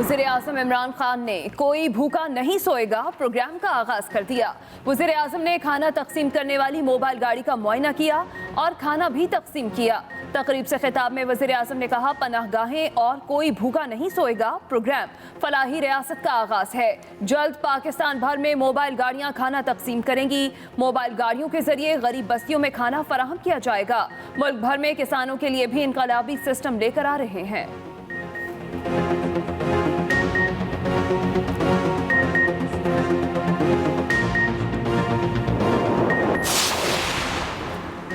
वज़ीर-ए-आज़म इमरान खान ने कोई भूखा नहीं सोएगा प्रोग्राम का आगाज कर दिया। वज़ीर-ए-आज़म ने खाना तकसीम करने वाली मोबाइल गाड़ी का मुआयना किया और खाना भी तकसीम किया। तकरीब से खिताब में वज़ीर-ए-आज़म ने कहा, पनाहगाहें और कोई भूखा नहीं सोएगा प्रोग्राम फलाही रियासत का आगाज है। जल्द पाकिस्तान भर में मोबाइल गाड़ियां खाना तकसीम करेंगी। मोबाइल गाड़ियों के जरिए गरीब बस्तियों में खाना फराहम किया जाएगा। मुल्क भर में किसानों के लिए भी इनकलाबी सिस्टम लेकर आ रहे हैं।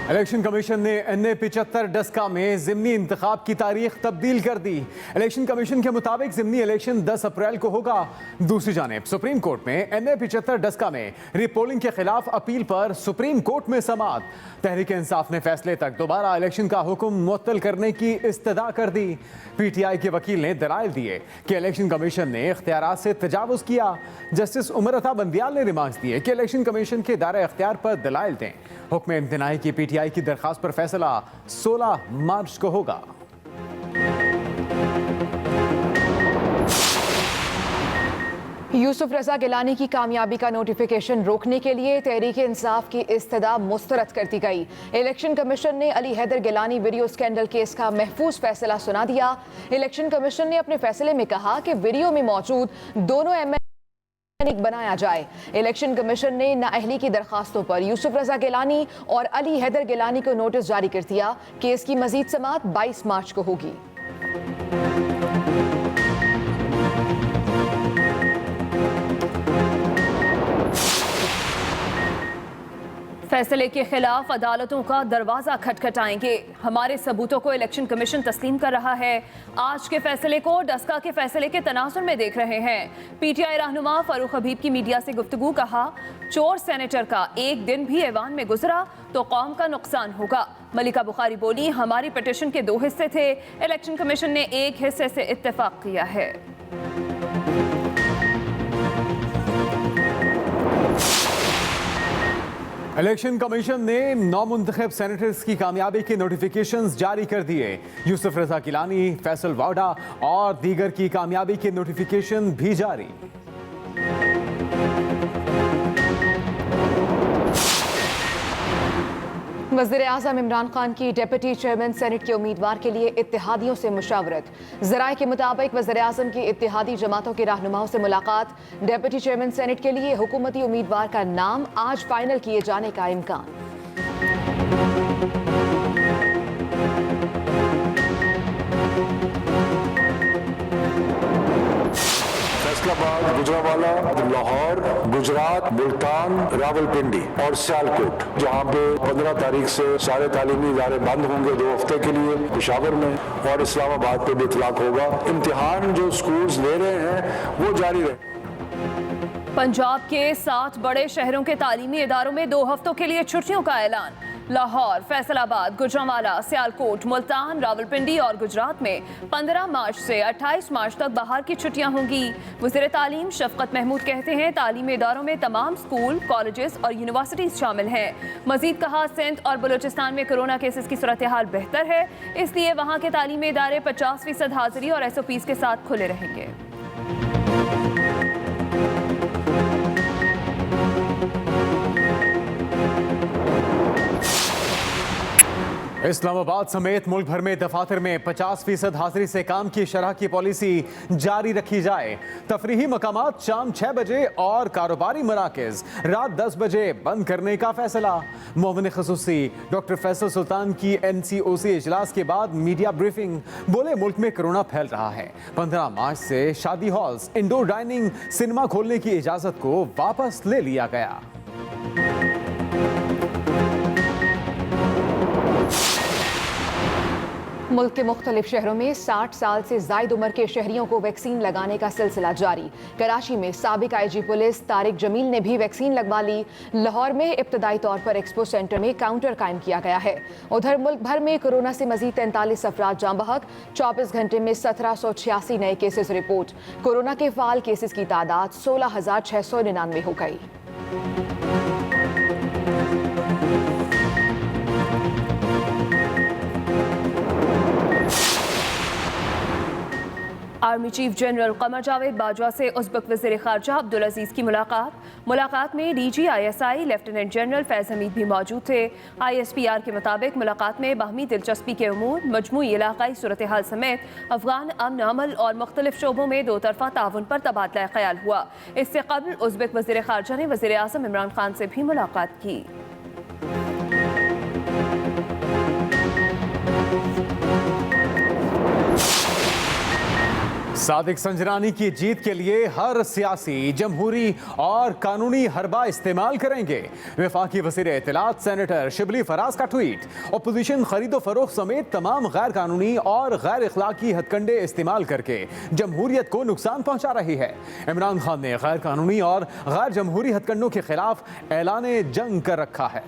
इलेक्शन कमीशन ने NA 75 डस्का में ज़िमनी इंतखाब की तारीख तब्दील कर दी। इलेक्शन कमीशन के मुताबिक ज़िमनी इलेक्शन 10 अप्रैल को होगा। दूसरी जानिब सुप्रीम कोर्ट में NA 75 डस्का में रीपोलिंग के खिलाफ अपील पर सुप्रीम कोर्ट में समाअत। तहरीक इंसाफ ने फैसले तक दोबारा इलेक्शन का हुक्म मुअत्तल करने की इस्तदा कर दी। PTI के वकील ने दलाइल दिए कि इलेक्शन कमीशन ने इख्तियारात से तजावुज़ किया। जस्टिस उमर अता बंदियाल ने रिमार्क्स दिए कि इलेक्शन कमीशन के दायरे इख्तियार पर दलाइल दें। हुक्म इम्तनाई की PTI की दरखास्त पर फैसला 16 मार्च को होगा। यूसुफ रजा गिलानी की कामयाबी का नोटिफिकेशन रोकने के लिए तहरीक इंसाफ की इस्तदा मुस्तरद कर दी गई। इलेक्शन कमीशन ने Ali Haider Gilani video scandal case का महफूज फैसला सुना दिया। इलेक्शन कमीशन ने अपने फैसले में कहा कि वीडियो में मौजूद दोनों बनाया जाए। इलेक्शन कमीशन ने नाअहली की दरखास्तों पर यूसुफ रजा गिलानी और अली हैदर गिलानी को नोटिस जारी कर दिया। केस की मजीद समाअत 22 मार्च को होगी। फैसले के खिलाफ अदालतों का दरवाजा खटखटाएंगे। हमारे सबूतों को इलेक्शन कमीशन तस्लीम कर रहा है। आज के फैसले को डस्का के फैसले के तनाजुर में देख रहे हैं। PTI रहनुमा फारूक हबीब की मीडिया से गुफ्तगू कहा, चोर सेनेटर का एक दिन भी ऐवान में गुजरा तो कौम का नुकसान होगा। मलिका बुखारी बोली, हमारी पिटीशन के 2 हिस्से थे, इलेक्शन कमीशन ने एक हिस्से से इत्तेफाक किया है। इलेक्शन कमीशन ने नौमुंतखब सेनेटर्स की कामयाबी के नोटिफिकेशंस जारी कर दिए। यूसुफ रजा गिलानी, फैसल वाडा और दीगर की कामयाबी के नोटिफिकेशन भी जारी। वज़ीर-ए-आज़म इमरान खान की डिप्टी चेयरमैन सेनेट के उम्मीदवार के लिए इत्तेहादियों से मुशावरत। ज़राए के मुताबिक वज़ीर-ए-आज़म की इत्तेहादी जमातों के रहनुमाओं से मुलाकात। डिप्टी चेयरमैन सेनेट के लिए हुकूमती उम्मीदवार का नाम आज फाइनल किए जाने का इम्कान। फैसलाबाद, गुजरांवाला, लाहौर, गुजरात, मुल्तान, रावलपिंडी और सियालकोट, जहां पे 15 तारीख से सारे तालीमी इदारे बंद होंगे 2 हफ्ते के लिए। पेशावर में और इस्लामाबाद पे भी इतलाक होगा। इम्तिहान जो स्कूल्स ले रहे हैं वो जारी रहे। पंजाब के 7 बड़े शहरों के तालीमी इदारों में 2 हफ्तों के लिए छुट्टियों का ऐलान। लाहौर, फैसलाबाद, गुजरांवाला, सियालकोट, मुल्तान, रावलपिंडी और गुजरात में 15 मार्च से 28 मार्च तक बाहर की छुट्टियां होंगी। वज़ीर तालीम शफकत महमूद कहते हैं, तालीमी इदारों में तमाम स्कूल, कॉलेजेस और यूनिवर्सिटीज शामिल हैं। मजीद कहा, सिंध और बलूचिस्तान में कोरोना केसेस की सूरत हाल बेहतर है, इसलिए वहाँ के तालीमी इदारे 50% हाजिरी और SOPs के साथ खुले रहेंगे। इस्लामाबाद समेत मुल्क भर में दफातर में 50% हाजिरी से काम की शरह की पॉलिसी जारी रखी जाए। तफरीही मकामात शाम 6 बजे और कारोबारी मराकज रात 10 बजे बंद करने का फैसला। मुअव्विन ख़ुसूसी डॉक्टर फैसल सुल्तान की NCOC इजलास के बाद मीडिया ब्रीफिंग, बोले मुल्क में कोरोना फैल रहा है। 15 मार्च से शादी हॉल्स, इंडोर डाइनिंग, सिनेमा खोलने की इजाज़त को वापस ले लिया गया। मुल्क के मुख्तलिफ शहरों में 60 साल से जायद उम्र के शहरियों को वैक्सीन लगाने का सिलसिला जारी। कराची में साबिक IG पुलिस तारिक जमील ने भी वैक्सीन लगवा ली। लाहौर में इब्तदाई तौर पर एक्सपो सेंटर में काउंटर कायम किया गया है। उधर मुल्क भर में कोरोना से मजीद 43 अफराद जाँ बहक। 24 घंटे में 1786 नए केसेस रिपोर्ट। कोरोना के फाल केसेस की तादाद 16,699 हो गई। Army chief general Qamar Javed Bajwa से उज़्बेक वज़ीर ख़ारजा अब्दुल अजीज़ की मुलाकात में DG ISI लेफ्टिनेंट जनरल फैज़ हमीद भी मौजूद थे। ISPR के मुताबिक मुलाकात में बाहमी दिलचस्पी के उमूर, मजमूई इलाक़ाई सूरत हाल समेत अफ़गान अमन अमल और मुख्तलिफ शोबों में दो तरफ़ा ताउन पर तबादला ख्याल हुआ। इससे कबल उज़्बेक वज़ीर ख़ारजा ने वज़ीर आज़म इमरान खान से भी मुलाकात की। सादिक संजरानी की जीत के लिए हर सियासी, जमहूरी और कानूनी हरबा इस्तेमाल करेंगे। वफाकी वज़ीर इत्तलात सेनेटर शिबली फराज का ट्वीट। अपोजिशन खरीदो फरोख्त समेत तमाम गैर कानूनी और गैर इखलाकी हथकंडे इस्तेमाल करके जमहूरियत को नुकसान पहुंचा रही है। इमरान खान ने गैर कानूनी और गैर जमहूरी हथकंडों के खिलाफ ऐलान जंग कर रखा है।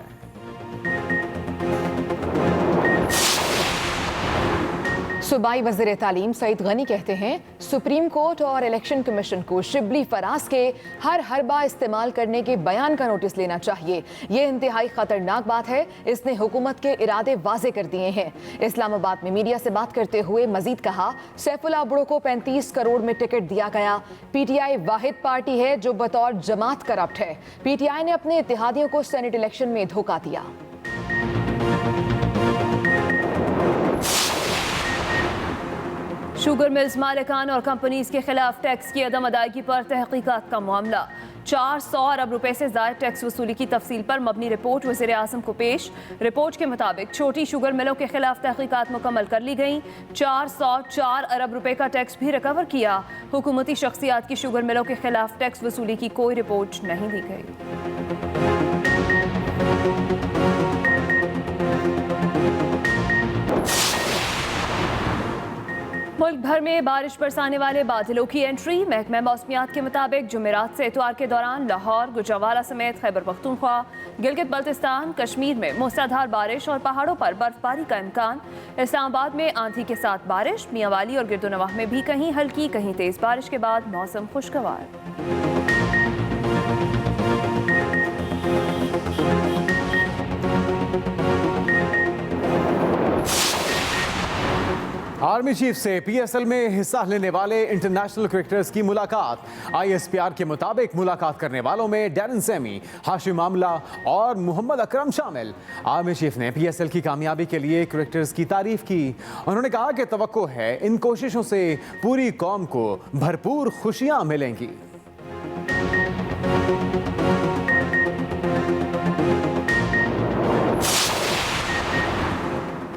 सूबाई वज़ीर तालीम सईद गनी कहते हैं, सुप्रीम कोर्ट और इलेक्शन कमीशन को शिबली फराज के हर हरबा इस्तेमाल करने के बयान का नोटिस लेना चाहिए। ये इंतहाई खतरनाक बात है। इसने हुकूमत के इरादे वाजे कर दिए हैं। इस्लामाबाद में मीडिया से बात करते हुए मजीद कहा, सैफुल्लाह बुड़ो को 35 करोड़ में टिकट दिया गया। PTI वाहिद पार्टी है जो बतौर जमात करप्ट है। PTI ने अपने इत्तेहादियों को सेनेट इलेक्शन में धोखा दिया। शुगर मिल्स मालिकान और कंपनीज के खिलाफ टैक्स की अदम अदायगी पर तहकीकात का मामला। 400 अरब रुपए से ज़ायद टैक्स वसूली की तफसील पर मबनी रिपोर्ट वज़ीर आज़म को पेश। रिपोर्ट के मुताबिक छोटी शुगर मिलों के खिलाफ तहकीकात मुकम्मल कर ली गई। 404 अरब रुपए का टैक्स भी रिकवर किया। हुकूमती शख्सियात की शुगर मिलों के खिलाफ टैक्स वसूली की कोई रिपोर्ट नहीं दी गई। मुल्क भर में बारिश बरसाने वाले बादलों की एंट्री। महकमा मौसमियात के मुताबिक जुमेरात से इतवार के दौरान लाहौर, गुजरावाला समेत खैबर पख्तूनख्वा, गिलगित बल्तिस्तान, कश्मीर में मूसलाधार बारिश और पहाड़ों पर बर्फबारी का इम्कान। इस्लामाबाद में आंधी के साथ बारिश। मियांवाली और गिरदोनवाह में भी कहीं हल्की कहीं तेज बारिश के बाद मौसम खुशगवार। आर्मी चीफ से PSL में हिस्सा लेने वाले इंटरनेशनल क्रिकेटर्स की मुलाकात। ISPR के मुताबिक मुलाकात करने वालों में डैरन सैमी, हाशिम आमला और मोहम्मद अकरम शामिल। आर्मी चीफ ने PSL की कामयाबी के लिए क्रिकेटर्स की तारीफ की। उन्होंने कहा कि तवक्को है इन कोशिशों से पूरी कौम को भरपूर खुशियां मिलेंगी।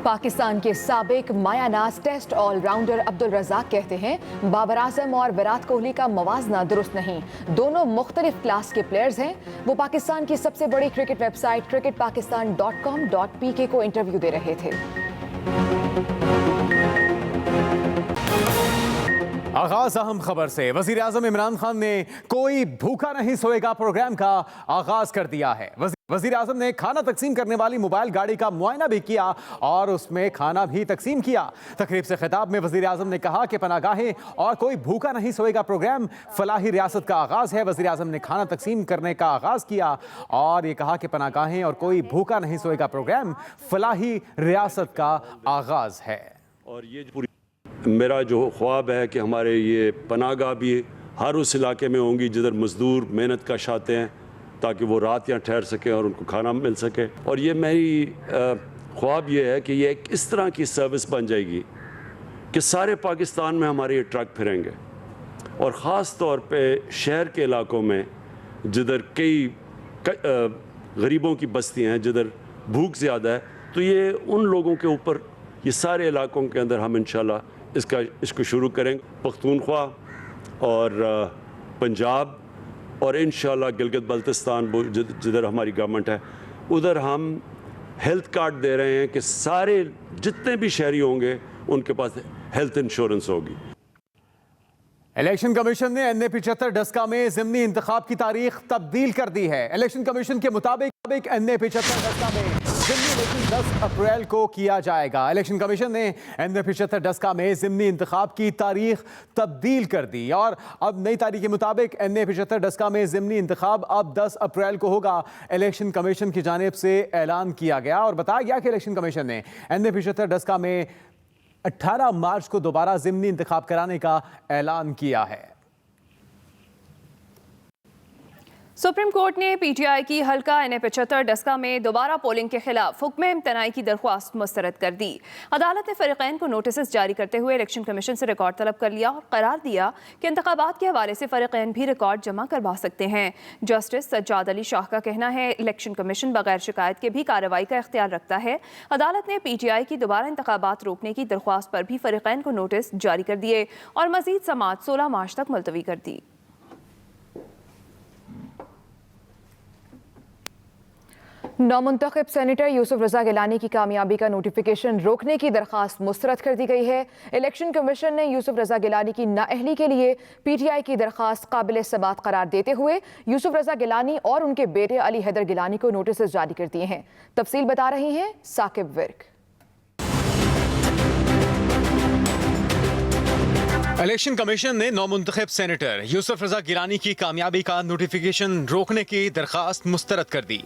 पाकिस्तान के साबिक मायानाज टेस्ट ऑलराउंडर अब्दुल रज़ाक कहते हैं, बाबर आजम और विराट कोहली का मवाजना दुरुस्त नहीं। दोनों मुख्तलिफ क्लास के प्लेयर्स हैं। वो पाकिस्तान की सबसे बड़ी क्रिकेट वेबसाइट cricketpakistan.com.pk को इंटरव्यू दे रहे थे। आगाज अहम खबर से। वजीर आजम इमरान खान ने कोई भूखा नहीं सोएगा प्रोग्राम का आगाज कर दिया है। वजीर आजम ने खाना तकसीम करने वाली मोबाइल गाड़ी का मुआयना भी किया और उसमें खाना भी तकसीम किया। तकरीब से खिताब में वजीर आजम ने कहा कि पनागाहें और कोई भूखा नहीं सोएगा प्रोग्राम फलाही रियासत का आगाज है। वजीर आजम ने खाना तकसीम करने का आगाज किया और ये कहा कि पनागाहें और कोई भूखा नहीं सोएगा प्रोग्राम फलाही रियासत का आगाज है। और ये पूरी मेरा जो ख्वाब है कि हमारे ये पनागाह भी हर उस इलाके में होंगी जिधर मज़दूर मेहनत कश आते हैं, ताकि वो रात यहाँ ठहर सकें और उनको खाना मिल सके। और ये मेरी ख्वाब ये है कि ये एक इस तरह की सर्विस बन जाएगी कि सारे पाकिस्तान में हमारे ये ट्रक फिरेंगे, और ख़ास तौर पे शहर के इलाकों में जिधर कई गरीबों की बस्तियाँ हैं, जिधर भूख ज़्यादा है, तो ये उन लोगों के ऊपर ये सारे इलाकों के अंदर हम इंशाल्लाह इसको शुरू करेंगे। पख्तूनख्वा और पंजाब और इंशाल्लाह गिलगित बल्तिस्तान जिधर हमारी गवर्नमेंट है, उधर हम हेल्थ कार्ड दे रहे हैं कि सारे जितने भी शहरी होंगे उनके पास हेल्थ इंश्योरेंस होगी। इलेक्शन कमीशन ने NA-75 डस्का में ज़िमनी इंतखाब की तारीख तब्दील कर दी है। इलेक्शन कमीशन के मुताबिक NA-75 डस्का में ज़िमनी इलेक्शन 10 अप्रैल को किया जाएगा। इलेक्शन कमीशन ने NA-75 डस्का में ज़िमनी इंतखाब की तारीख तब्दील कर दी और अब नई तारीख के मुताबिक NA-75 डस्का में ज़िमनी इंतखाब अब 10 अप्रैल को होगा। इलेक्शन कमीशन की जानिब से ऐलान किया गया और बताया गया कि इलेक्शन कमीशन ने NA-75 डस्का में 18 मार्च को दोबारा ज़िमनी इंतखाब कराने का ऐलान किया है। सुप्रीम कोर्ट ने पीटीआई की हल्का NA-75 डस्का में दोबारा पोलिंग के खिलाफ हुक्म इम्तनाई की दरख्वास्त मुस्तरद कर दी। अदालत ने फरीकैन को नोटिस जारी करते हुए इलेक्शन कमीशन से रिकॉर्ड तलब कर लिया और करार दिया कि इंतखाबात के हवाले से फरीकैन भी रिकॉर्ड जमा करवा सकते हैं। जस्टिस सज्जाद अली शाह का कहना है इलेक्शन कमीशन बगैर शिकायत के भी कार्रवाई का इख्तियार रखता है। अदालत ने पीटीआई की दोबारा इंतखाबात रोकने की दरख्वास्त पर भी फरीकैन को नोटिस जारी कर दिए और मजीद समाअत 16 मार्च तक मुलतवी कर दी। नामुंतखब सेनेटर यूसुफ रजा गिलानी की कामयाबी का नोटिफिकेशन रोकने की दरखास्त मुस्तरद कर दी गई है। इलेक्शन कमीशन ने यूसुफ रजा गिलानी की नाअहली के लिए पीटीआई की दरखास्त काबिल समाअत करार देते हुए यूसुफ रजा गिलानी और उनके बेटे अली हैदर गिलानी को नोटिस जारी कर दिए हैं। तफसील बता रही हैं साकिब विर्क। इलेक्शन कमीशन ने नामुंतखब सेनेटर यूसुफ रजा गिलानी की कामयाबी का नोटिफिकेशन रोकने की दरखास्त मुस्तरद कर दी।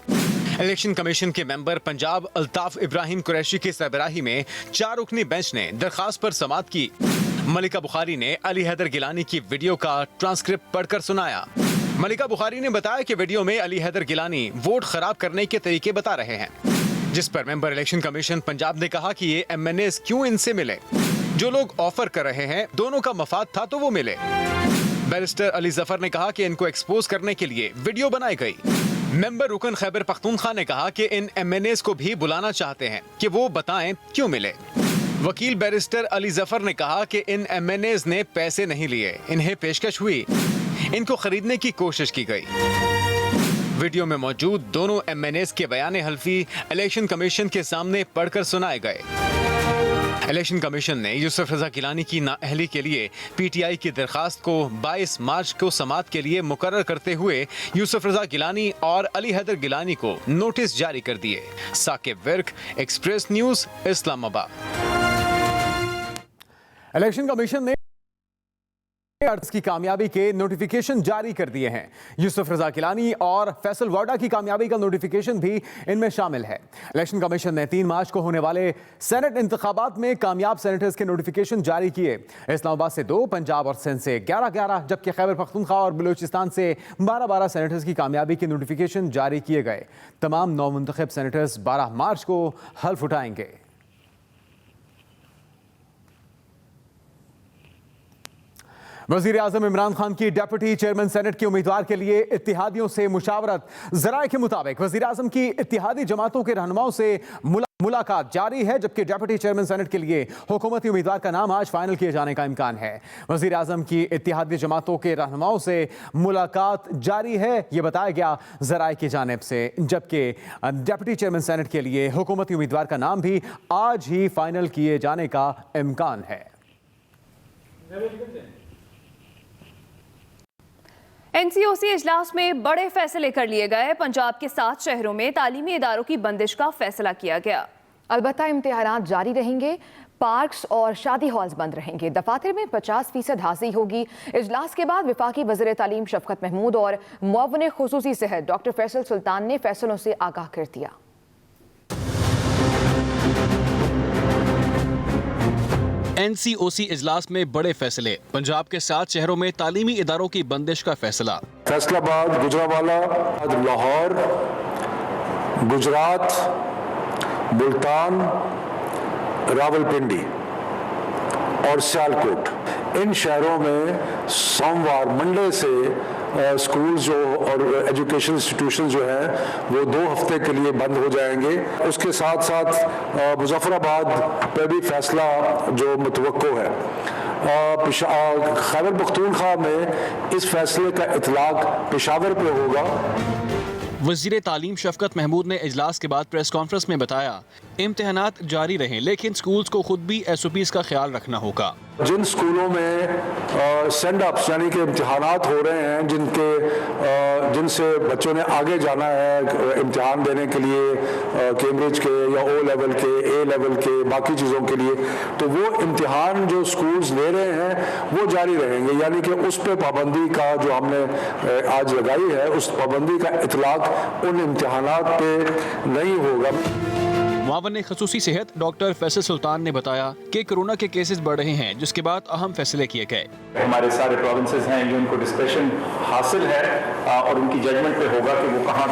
इलेक्शन कमीशन के मेंबर पंजाब अल्ताफ इब्राहिम कुरैशी की सरबराही में 4 रुकनी बेंच ने दरखास्त पर समाअत की। मलिका बुखारी ने अली हैदर गिलानी की वीडियो का ट्रांसक्रिप्ट पढ़कर सुनाया। मलिका बुखारी ने बताया कि वीडियो में अली हैदर गिलानी वोट खराब करने के तरीके बता रहे हैं, जिस पर मेंबर इलेक्शन कमीशन पंजाब ने कहा कि ये MNAs क्यों इनसे मिले, जो लोग ऑफर कर रहे हैं दोनों का मफाद था तो वो मिले। बैरिस्टर अली जफर ने कहा कि इनको एक्सपोज करने के लिए वीडियो बनाई गई। मेंबर रुकन खैबर पख्तूनख्वा ने कहा कि इन MNAs को भी बुलाना चाहते हैं कि वो बताएं क्यों मिले। वकील बैरिस्टर अली जफर ने कहा कि इन MNAs ने पैसे नहीं लिए, इन्हें पेशकश हुई, इनको खरीदने की कोशिश की गई। वीडियो में मौजूद दोनों MNAs के बयान हल्फी इलेक्शन कमीशन के सामने पढ़कर सुनाए गए। इलेक्शन कमीशन ने यूसुफ रजा गिलानी की नाअहली के लिए पीटीआई की दरखास्त को 22 मार्च को समाअत के लिए मुकर्रर करते हुए यूसुफ रजा गिलानी और अली हैदर गिलानी को नोटिस जारी कर दिए। Saqib Virk, express news, Islamabad. Election commission ने की कामयाबी के नोटिफिकेशन जारी कर दिए हैं। यूसुफ रजा गिलानी और फैसल वाडा की कामयाबी का नोटिफिकेशन भी इनमें शामिल है। इलेक्शन कमीशन ने 3 मार्च को होने वाले सेनेट इंतखाबात में कामयाब सेनेटर्स के नोटिफिकेशन जारी किए। इस्लामाबाद से 2, पंजाब और सिंध से 11-11, जबकि खैबर पख्तूनख्वा और बलूचिस्तान से 12-12 सेनेटर्स की कामयाबी के नोटिफिकेशन जारी किए गए। तमाम नौमुंतखब सेनेटर्स 12 मार्च को हल्फ उठाएंगे। वज़ीर आज़म इमरान खान की डेप्यूटी चेयरमैन सेनेट के उम्मीदवार के लिए इत्तेहादियों से मुशावरत। ज़राए के मुताबिक वज़ीर आज़म की इत्तेहादी जमातों के रहनुमाओं से मुलाकात जारी है, जबकि डेप्यूटी चेयरमैन सेनेट के लिए हुकूमती उम्मीदवार का नाम आज फाइनल किए जाने का इम्कान है। वज़ीर आज़म की इत्तेहादी जमातों के रहनुमाओं से मुलाकात जारी है, ये बताया गया ज़राए की जानिब से, जबकि डेप्यूटी चेयरमैन सेनेट के लिए हुकूमती उम्मीदवार का नाम भी आज ही फाइनल किए जाने का इम्कान है। NCOC इजलास में बड़े फैसले कर लिए गए। पंजाब के 7 शहरों में तालीमी इदारों की बंदिश का फैसला किया गया। अलबत्ता इम्तिहानात जारी रहेंगे, पार्क्स और शादी हॉल्स बंद रहेंगे। दफातर में 50% हाजिरी होगी। इजलास के बाद वफाकी वज़ीर तालीम शफकत महमूद और मुअव्विन खुसूसी सेहत डॉक्टर फैसल सुल्तान ने फैसलों से आगाह कर दिया। NCOC इजलास में बड़े फैसले। पंजाब के 7 शहरों में तालीमी इदारों की बंदिश का फैसला। फैसलाबाद, गुजरांवाला, लाहौर, गुजरात, मुल्तान, रावलपिंडी और सियालकोट, इन शहरों में सोमवार मंडे से स्कूल जो और एजुकेशन इंस्टीट्यूशन जो है वो 2 हफ्ते के लिए बंद हो जाएंगे। उसके साथ साथ मुजफ्फराबाद पे भी फैसला जो मुतवक्को है। खैबर पख्तूनख्वा में इस फैसले का इतलाक पेशावर पे होगा। वज़ीर तालीम शफकत महमूद ने इजलास के बाद प्रेस कॉन्फ्रेंस में बताया, इम्तिहानात जारी रहें लेकिन स्कूल्स को खुद भी SOPs का ख्याल रखना होगा। जिन स्कूलों में सेंड अप्स यानी कि इम्तिहानात हो रहे हैं, जिनसे बच्चों ने आगे जाना है इम्तिहान देने के लिए, कैम्ब्रिज के या O लेवल के, A लेवल के, बाकी चीज़ों के लिए, तो वो इम्तिहान जो स्कूल्स ले रहे हैं वो जारी रहेंगे। यानी कि उस पर पाबंदी का जो हमने आज लगाई है, उस पाबंदी का इतलाक उन इम्तिहानात पे नहीं होगा। मुआवन खसूसी सेहत डॉक्टर फैसल सुल्तान ने बताया कि कोरोना के केसेस बढ़ रहे हैं, जिसके बाद अहम फैसले किए गए। हमारे सारे प्रोविंसेस हैं, ये उनको डिस्क्रेशन हासिल है और उनकी जजमेंट पे होगा कि वो कहाँ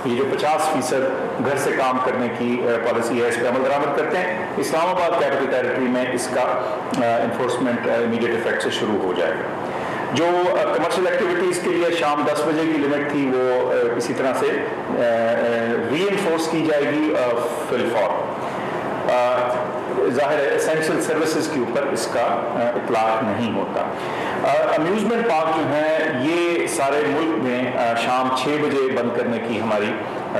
ये जो 50% घर से काम करने की पॉलिसी है इस पर अमल दरामद करते हैं। इस्लामाबाद कैपिटल टेरिटरी में इसका इन्फोर्समेंट इमीडिएट इफेक्ट से शुरू हो जाएगा। जो कमर्शियल एक्टिविटीज़ के लिए शाम 10 बजे की लिमिट थी वो इसी तरह से रीइंफोर्स की जाएगी फिलफॉर। ज़ाहिर है एसेंशियल सर्विसेज के ऊपर इसका इतलाक नहीं होता। अम्यूज़मेंट पार्क जो हैं ये सारे मुल्क में शाम 6 बजे बंद करने की हमारी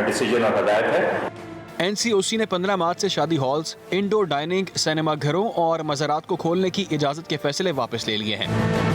डिसीजन और हदायत है। NCOC ने 15 मार्च से शादी हॉल्स, इंडोर डाइनिंग, सिनेमा घरों और मज़ारात को खोलने की इजाज़त के फैसले वापस ले लिए हैं।